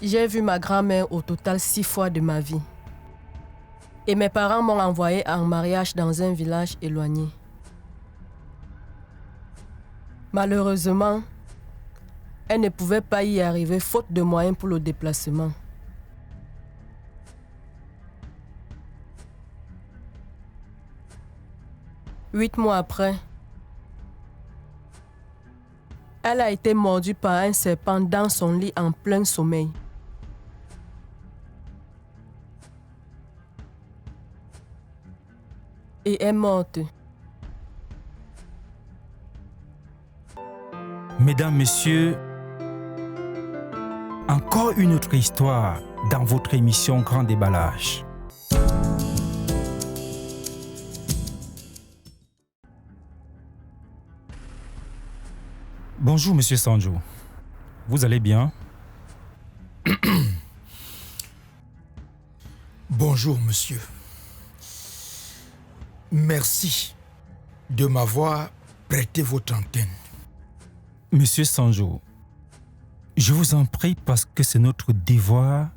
J'ai vu ma grand-mère au total 6 fois de ma vie. Et mes parents m'ont envoyé en mariage dans un village éloigné. Malheureusement, elle ne pouvait pas y arriver faute de moyens pour le déplacement. Huit mois après, elle a été mordue par un serpent dans son lit en plein sommeil. Et est morte. Mesdames, Messieurs, encore une autre histoire dans votre émission Grand Déballage. Bonjour, Monsieur Sanjo. Vous allez bien? Bonjour, monsieur. Merci de m'avoir prêté votre antenne. Monsieur Sanjo, je vous en prie parce que c'est notre devoir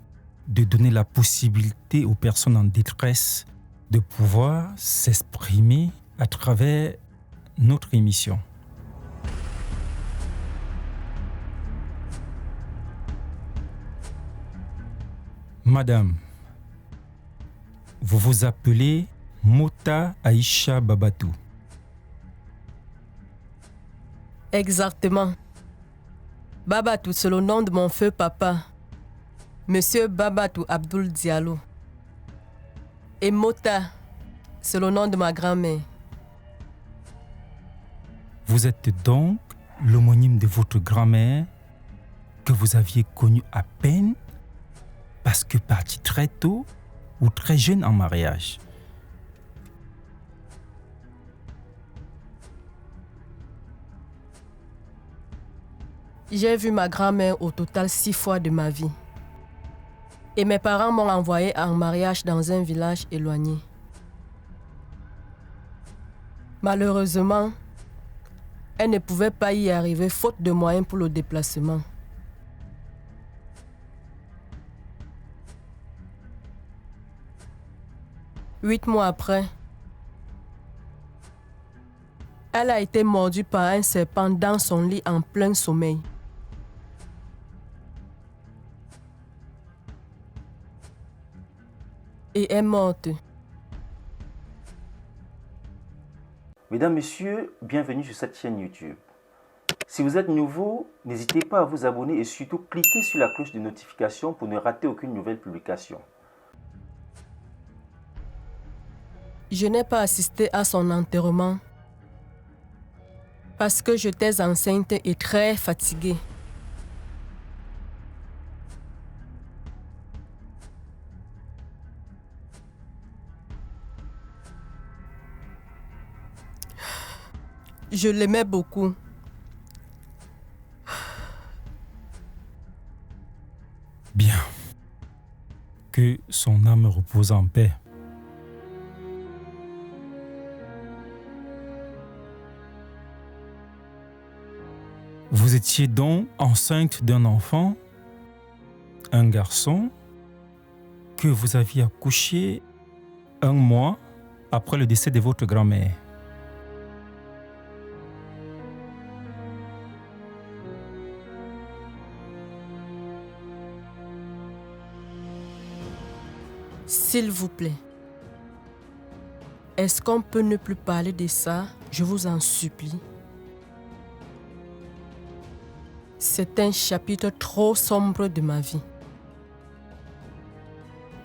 de donner la possibilité aux personnes en détresse de pouvoir s'exprimer à travers notre émission. Madame, vous vous appelez Mota Aïcha Babatou. Exactement. Babatou, c'est le nom de mon feu papa, Monsieur Babatou Abdoul Diallo. Et Mota, c'est le nom de ma grand-mère. Vous êtes donc l'homonyme de votre grand-mère que vous aviez connue à peine parce que partie très tôt ou très jeune en mariage. J'ai vu ma grand-mère au total 6 fois de ma vie. Et mes parents m'ont envoyé en mariage dans un village éloigné. Malheureusement, elle ne pouvait pas y arriver faute de moyens pour le déplacement. Huit mois après, elle a été mordue par un serpent dans son lit en plein sommeil. Et est morte. Mesdames, Messieurs, bienvenue sur cette chaîne YouTube. Si vous êtes nouveau, n'hésitez pas à vous abonner et surtout cliquez sur la cloche de notification pour ne rater aucune nouvelle publication. Je n'ai pas assisté à son enterrement parce que j'étais enceinte et très fatiguée. Je l'aimais beaucoup. Bien. Que son âme repose en paix. Vous étiez donc enceinte d'un enfant, un garçon, que vous aviez accouché 1 mois après le décès de votre grand-mère. S'il vous plaît, est-ce qu'on peut ne plus parler de ça? Je vous en supplie. C'est un chapitre trop sombre de ma vie.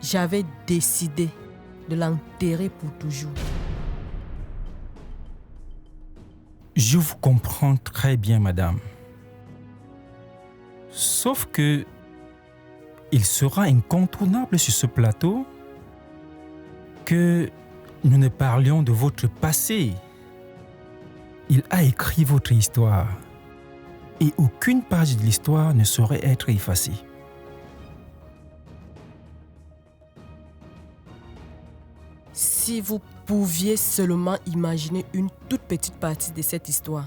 J'avais décidé de l'enterrer pour toujours. Je vous comprends très bien, madame. Sauf que il sera incontournable sur ce plateau que nous ne parlions de votre passé. Il a écrit votre histoire et aucune page de l'histoire ne saurait être effacée. Si vous pouviez seulement imaginer une toute petite partie de cette histoire.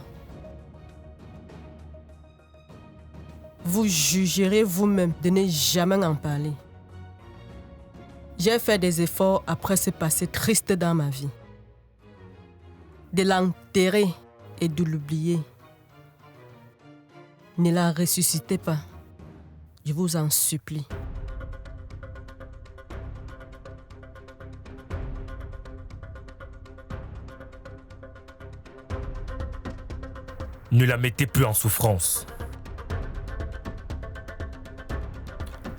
vous jugerez vous-même de ne jamais en parler. J'ai fait des efforts après ce passé triste dans ma vie. De l'enterrer et de l'oublier. Ne la ressuscitez pas. Je vous en supplie. Ne la mettez plus en souffrance.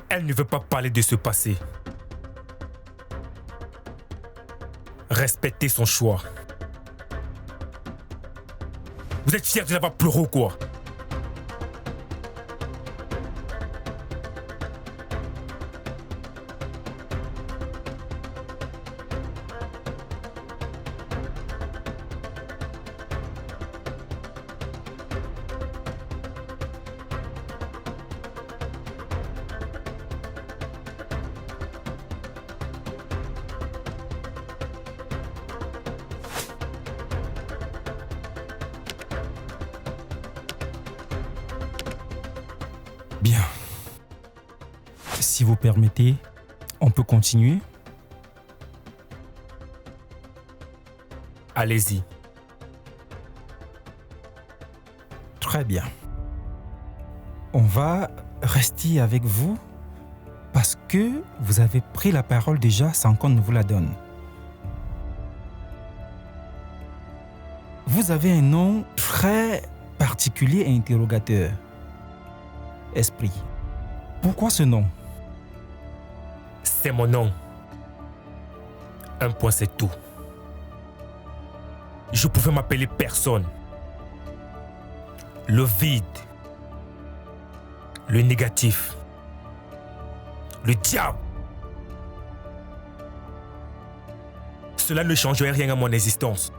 Elle ne veut pas parler de ce passé. Respectez son choix. Vous êtes fiers de l'avoir pleuré ou quoi? Bien. Si vous permettez, on peut continuer. Allez-y. Très bien. On va rester avec vous parce que vous avez pris la parole déjà sans qu'on ne vous la donne. Vous avez un nom très particulier et interrogateur. Esprit. Pourquoi ce nom? C'est mon nom. Un point, c'est tout. Je pouvais m'appeler personne. Le vide. Le négatif. Le diable. Cela ne changerait rien à mon existence.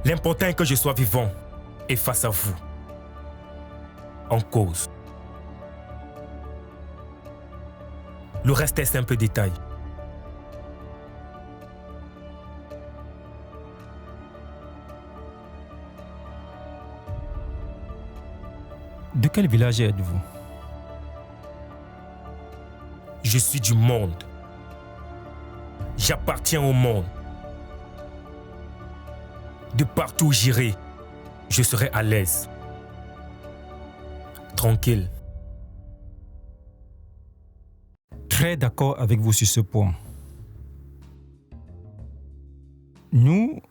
L'important est que je sois vivant et face à vous. En cause. Le reste est simple détail. De quel village êtes-vous? Je suis du monde. J'appartiens au monde. De partout où j'irai, je serai à l'aise. Tranquille. Très d'accord avec vous sur ce point. Nous,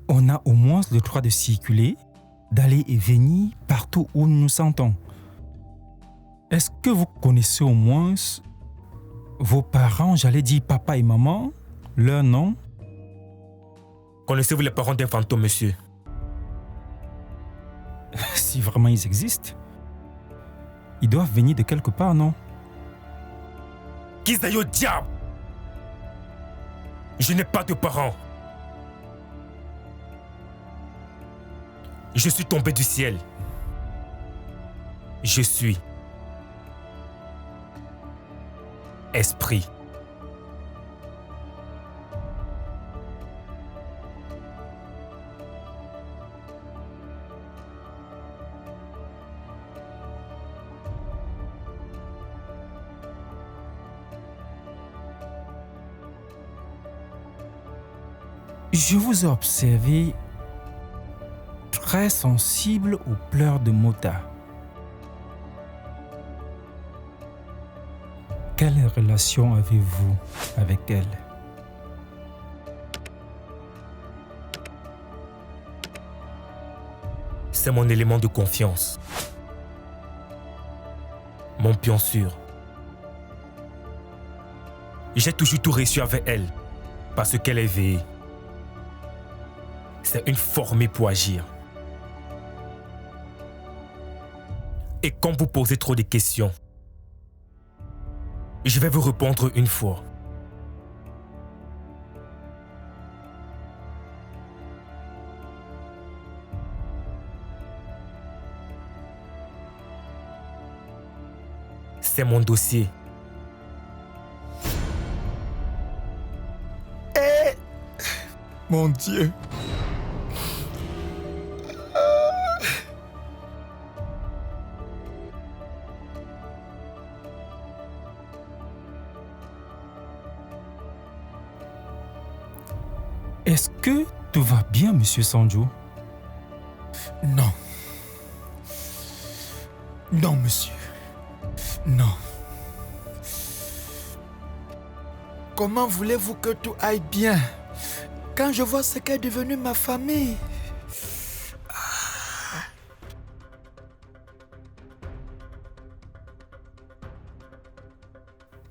on a au moins le droit de circuler, d'aller et venir partout où nous nous sentons. Est-ce que vous connaissez au moins vos parents, j'allais dire papa et maman, leur nom? Connaissez-vous les parents d'un fantôme, monsieur? Si vraiment ils existent, ils doivent venir de quelque part, non? Qu'ils aillent au diable! Je n'ai pas de parents. Je suis tombé du ciel. Je suis esprit. Je vous ai observé très sensible aux pleurs de Mota. Quelle relation avez-vous avec elle? C'est mon élément de confiance. Mon pion sûr. J'ai toujours tout reçu avec elle parce qu'elle est veillée. C'est une formée pour agir. Et quand vous posez trop de questions, je vais vous répondre une fois. C'est mon dossier. Mon Dieu. Est-ce que tout va bien, Monsieur Sanjo? Non. Non, monsieur. Non. Comment voulez-vous que tout aille bien quand je vois ce qu'est devenu ma famille?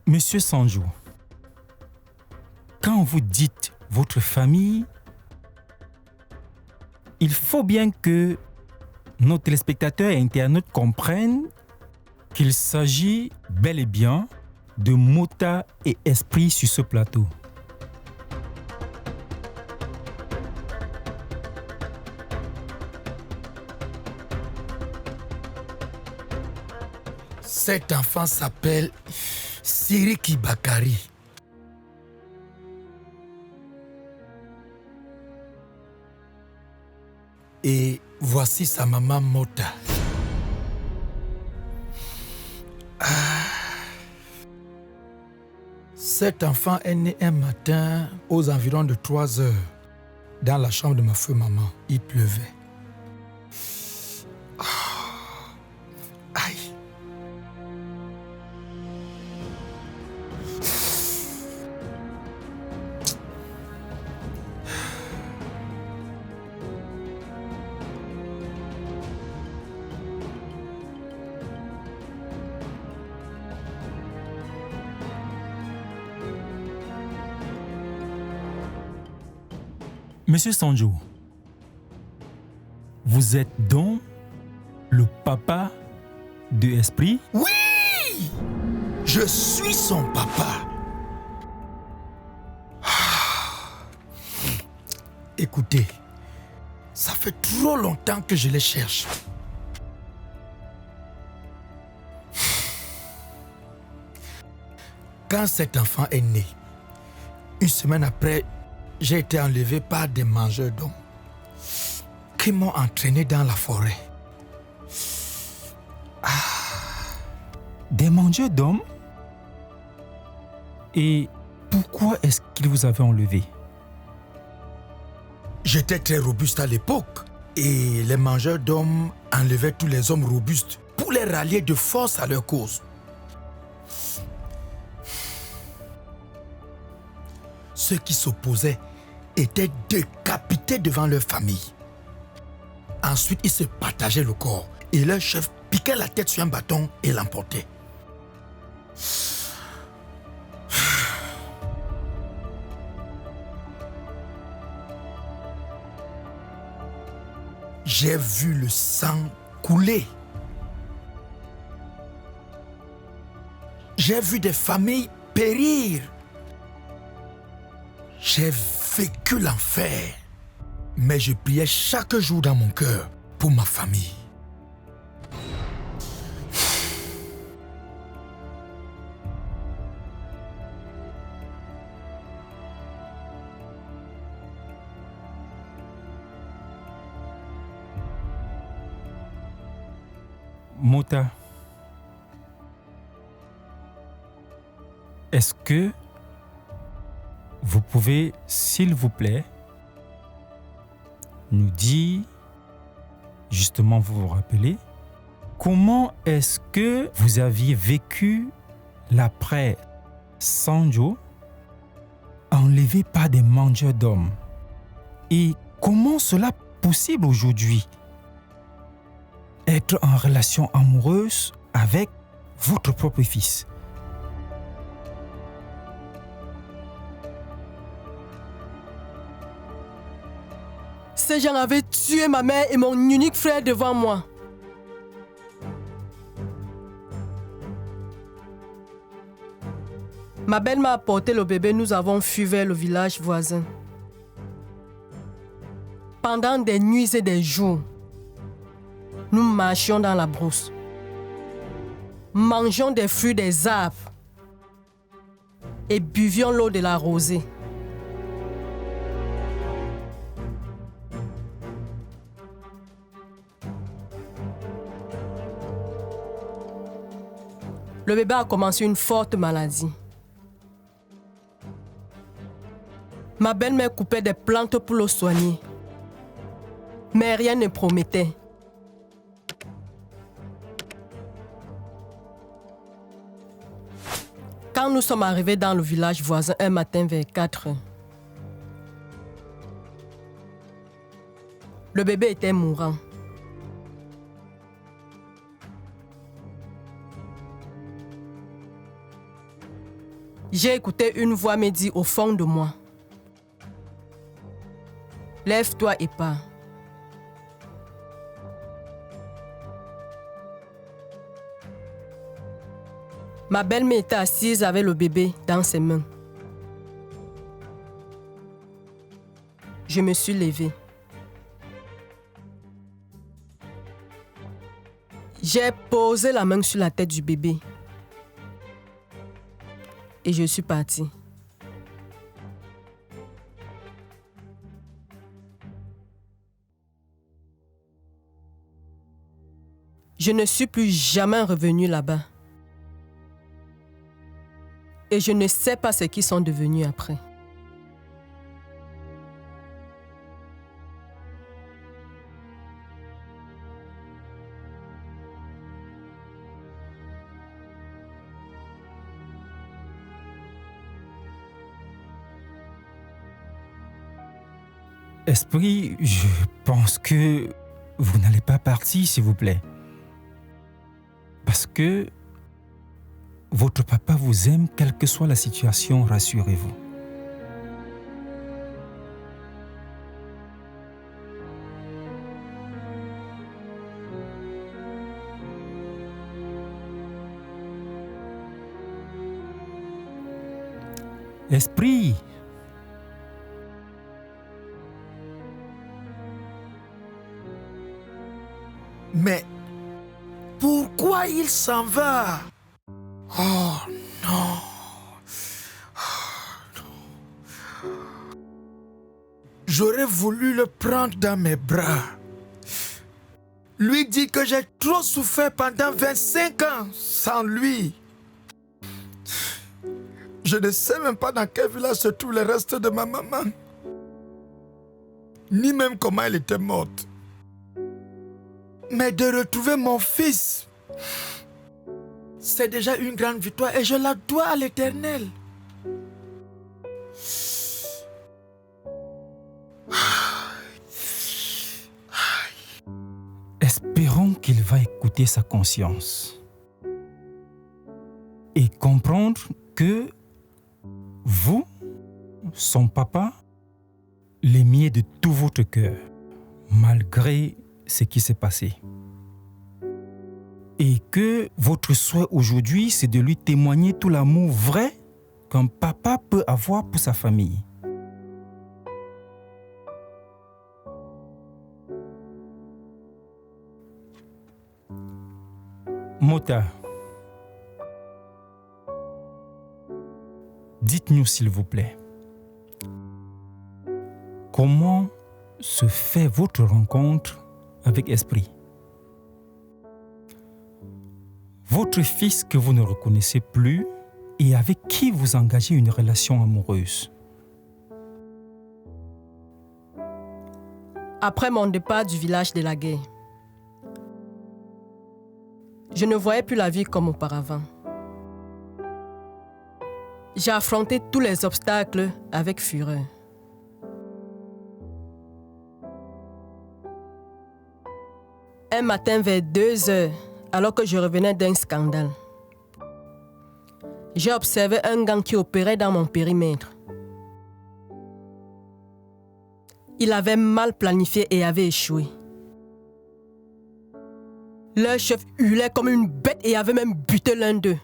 Monsieur Sanjo, quand vous dites votre famille, il faut bien que nos téléspectateurs et internautes comprennent qu'il s'agit bel et bien de Mota et Esprit sur ce plateau. Cet enfant s'appelle Siriki Bakari. Et voici sa maman Mota. Cet enfant est né un matin aux environs de 3 heures dans la chambre de ma feu maman. Il pleuvait. Aïe. Monsieur Sanjo, vous êtes donc le papa de Esprit? Oui! Je suis son papa. Écoutez, ça fait trop longtemps que je les cherche. Quand cet enfant est né, une semaine après, j'ai été enlevé par des mangeurs d'hommes qui m'ont entraîné dans la forêt. Des mangeurs d'hommes? Et pourquoi est-ce qu'ils vous avaient enlevé? J'étais très robuste à l'époque et les mangeurs d'hommes enlevaient tous les hommes robustes pour les rallier de force à leur cause. Ceux qui s'opposaient étaient décapités devant leur famille. Ensuite, ils se partageaient le corps et leur chef piquait la tête sur un bâton et l'emportait. J'ai vu le sang couler. J'ai vu des familles périr. J'ai vécu l'enfer, mais je priais chaque jour dans mon cœur pour ma famille. Mota, est-ce que vous pouvez, s'il vous plaît, nous dire, justement, vous vous rappelez, comment est-ce que vous aviez vécu l'après Sanjo enlevé par des mangeurs d'hommes? Et comment cela est possible aujourd'hui? Être en relation amoureuse avec votre propre fils. Ces gens avaient tué ma mère et mon unique frère devant moi. Ma belle m'a apporté le bébé, nous avons fui vers le village voisin. Pendant des nuits et des jours, nous marchions dans la brousse, mangions des fruits des arbres et buvions l'eau de la rosée. Le bébé a commencé une forte maladie. Ma belle-mère coupait des plantes pour le soigner. Mais rien ne promettait. Quand nous sommes arrivés dans le village voisin un matin vers 4 heures, le bébé était mourant. J'ai écouté une voix me dire au fond de moi: lève-toi et pars. Ma belle-mère était assise avec le bébé dans ses mains. Je me suis levée. J'ai posé la main sur la tête du bébé. Et je suis partie. Je ne suis plus jamais revenue là-bas. Et je ne sais pas ce qu'ils sont devenus après. Esprit, je pense que vous n'allez pas partir, s'il vous plaît. Parce que votre papa vous aime, quelle que soit la situation, rassurez-vous. Esprit, Mais pourquoi il s'en va? Oh non. J'aurais voulu le prendre dans mes bras. Lui dire que j'ai trop souffert pendant 25 ans sans lui. Je ne sais même pas dans quel village se trouve le reste de ma maman. Ni même comment elle était morte. Mais de retrouver mon fils, c'est déjà une grande victoire et je la dois à l'Éternel. espérons qu'il va écouter sa conscience et comprendre que vous, son papa, l'aimiez de tout votre cœur, malgré ce qui s'est passé. Et que votre souhait aujourd'hui, c'est de lui témoigner tout l'amour vrai qu'un papa peut avoir pour sa famille. Mota, dites-nous s'il vous plaît, comment se fait votre rencontre avec Esprit? Votre fils que vous ne reconnaissez plus et avec qui vous engagez une relation amoureuse. Après mon départ du village de la guerre, je ne voyais plus la vie comme auparavant. J'ai affronté tous les obstacles avec fureur. Un matin vers 2 heures, alors que je revenais d'un scandale, j'ai observé un gang qui opérait dans mon périmètre. Il avait mal planifié et avait échoué. Leur chef hurlait comme une bête et avait même buté l'un d'eux.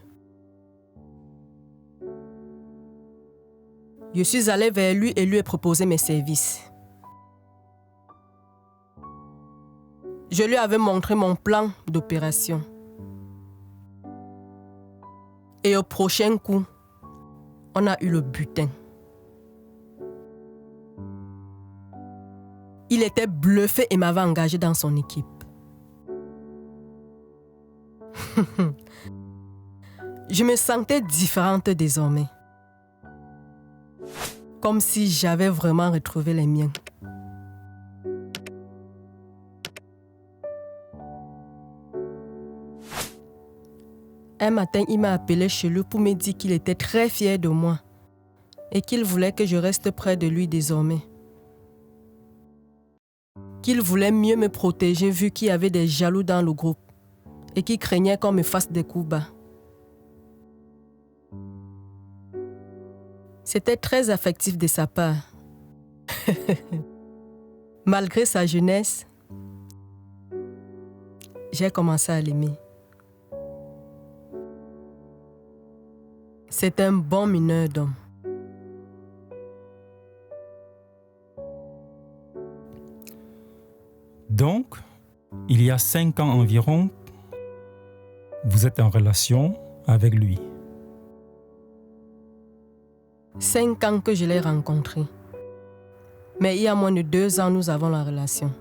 Je suis allé vers lui et lui ai proposé mes services. Je lui avais montré mon plan d'opération. Et au prochain coup, on a eu le butin. Il était bluffé et m'avait engagé dans son équipe. Je me sentais différente désormais. comme si j'avais vraiment retrouvé les miens. Un matin, il m'a appelé chez lui pour me dire qu'il était très fier de moi et qu'il voulait que je reste près de lui désormais. Qu'il voulait mieux me protéger vu qu'il y avait des jaloux dans le groupe et qu'il craignait qu'on me fasse des coups bas. C'était très affectif de sa part. Malgré sa jeunesse, j'ai commencé à l'aimer. C'est un bon mineur d'homme. Donc, il y a 5 ans environ, vous êtes en relation avec lui. 5 ans que je l'ai rencontré. Mais il y a moins de 2 ans, nous avons la relation.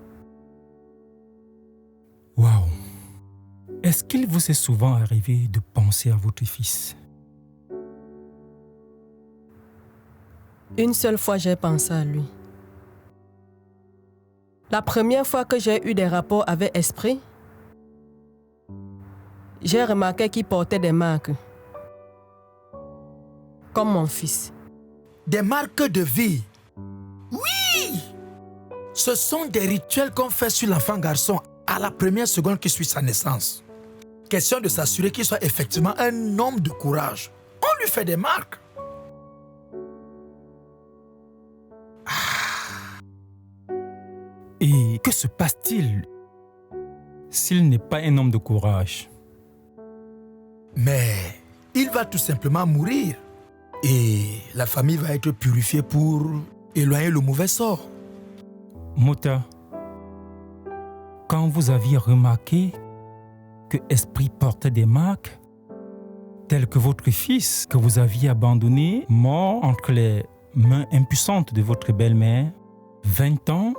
Waouh! Est-ce qu'il vous est souvent arrivé de penser à votre fils? Une seule fois, j'ai pensé à lui. La première fois que j'ai eu des rapports avec Esprit, j'ai remarqué qu'il portait des marques. Comme mon fils. Des marques de vie. Oui! Ce sont des rituels qu'on fait sur l'enfant garçon à la première seconde qui suit sa naissance. Question de s'assurer qu'il soit effectivement un homme de courage. On lui fait des marques. Et que se passe-t-il s'il n'est pas un homme de courage? Mais il va tout simplement mourir. Et la famille va être purifiée pour éloigner le mauvais sort. Mota, quand vous aviez remarqué que Esprit portait des marques, telles que votre fils que vous aviez abandonné, mort entre les mains impuissantes de votre belle-mère, 20 ans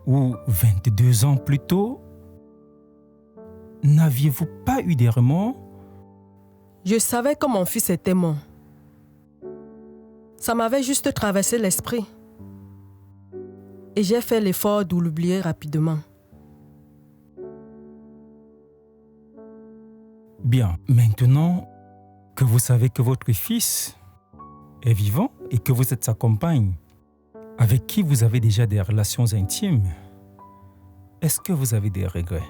ou 22 ans plus tôt, n'aviez-vous pas eu des remords? Je savais que mon fils était mort. Ça m'avait juste traversé l'esprit. Et j'ai fait l'effort de l'oublier rapidement. Bien, maintenant que vous savez que votre fils est vivant et que vous êtes sa compagne, avec qui vous avez déjà des relations intimes, est-ce que vous avez des regrets?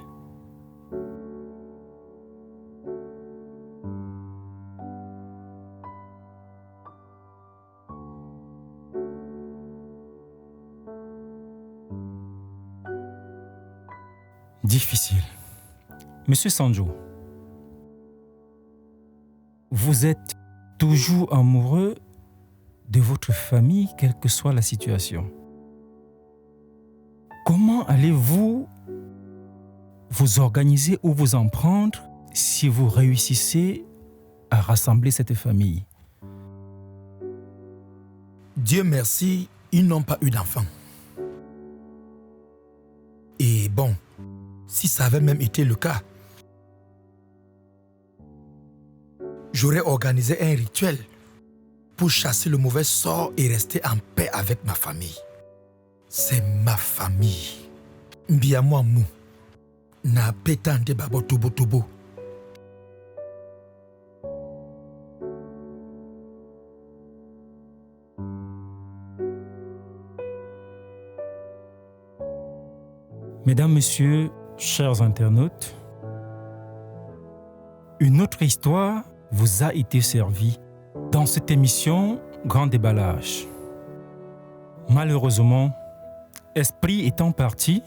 Difficile. Monsieur Sanjo, vous êtes toujours amoureux de votre famille, quelle que soit la situation. Comment allez-vous vous organiser ou vous en prendre si vous réussissez à rassembler cette famille? Dieu merci, ils n'ont pas eu d'enfant. Et bon, si ça avait même été le cas, j'aurais organisé un rituel pour chasser le mauvais sort et rester en paix avec ma famille. C'est ma famille. Mbiamwa mou. Na pétante babo tobo tobo. Mesdames, Messieurs, chers internautes, une autre histoire vous a été servie dans cette émission Grand Déballage. Malheureusement, Esprit étant parti,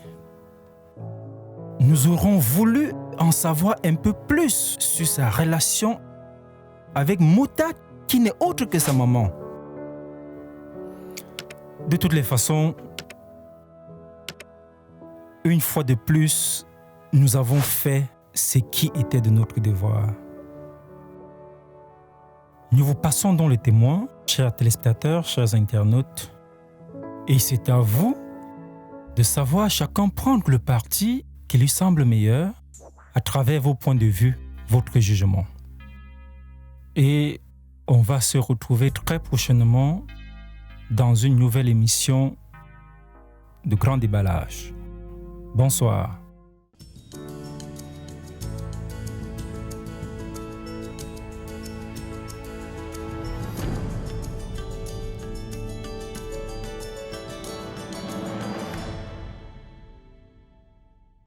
nous aurons voulu en savoir un peu plus sur sa relation avec Mota, qui n'est autre que sa maman. De toutes les façons, une fois de plus, nous avons fait ce qui était de notre devoir. Nous vous passons donc le témoin, chers téléspectateurs, chers internautes, et c'est à vous de savoir chacun prendre le parti qui lui semble meilleur à travers vos points de vue, votre jugement. Et on va se retrouver très prochainement dans une nouvelle émission de Grand Déballage. Bonsoir.